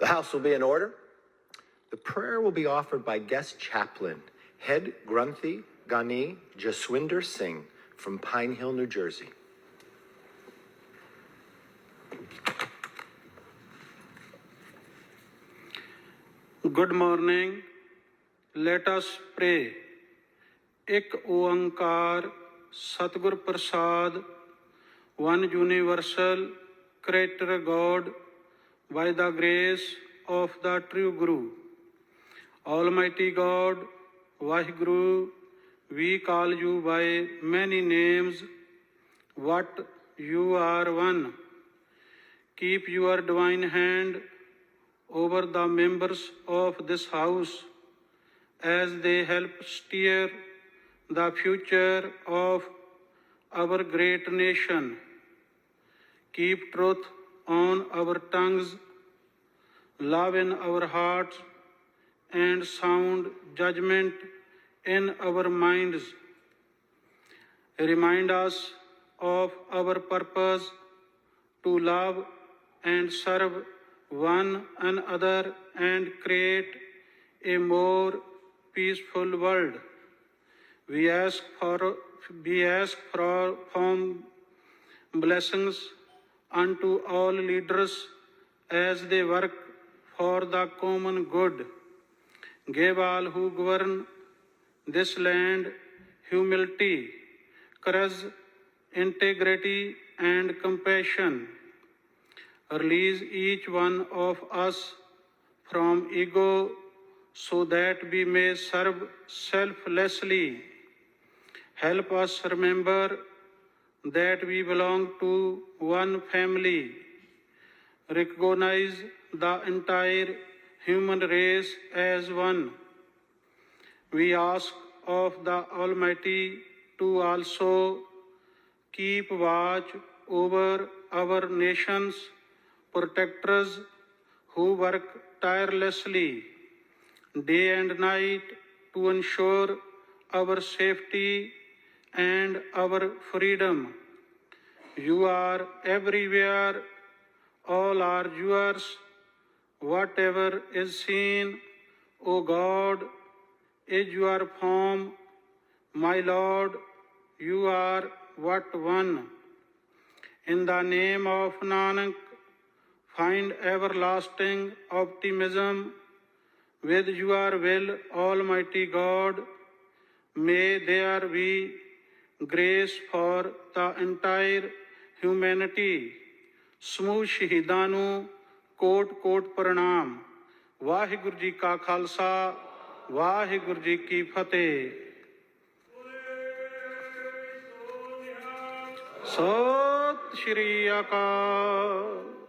The House will be in order. The prayer will be offered by guest chaplain, Head Grunthi Gani Jaswinder Singh from Pine Hill, New Jersey. Good morning. Let us pray. Ek Oankar Satgur Prasad, one universal creator God, by the grace of the true Guru. Almighty God, Vaheguru, we call you by many names, but you are one. Keep your divine hand over the members of this house as they help steer the future of our great nation. Keep truth on our tongues, love in our hearts, and sound judgment in our minds. Remind us of our purpose to love and serve one another and create a more peaceful world. We ask from blessings unto all leaders as they work for the common good. Give all who govern this land humility, courage, integrity, and compassion. Release each one of us from ego so that we may serve selflessly. Help us remember that we belong to one family. Recognize the entire human race as one. We ask of the Almighty to also keep watch over our nation's protectors who work tirelessly day and night to ensure our safety and our freedom. You are everywhere, all are yours. Whatever is seen, O God, is your form. My Lord, you are but one. In the name of Nanak, find everlasting optimism with your will, Almighty God. May there be grace for the entire humanity. ਸਮੂਹ ਸ਼ਹੀਦਾਂ ਨੂੰ ਕੋਟ-ਕੋਟ ਪ੍ਰਣਾਮ। ਵਾਹਿਗੁਰੂ ਜੀ ਕਾ ਖਾਲਸਾ, ਵਾਹਿਗੁਰੂ ਜੀ ਕੀ ਫਤਿਹ। ਸਤਿ ਸ਼੍ਰੀ ਅਕਾਲ।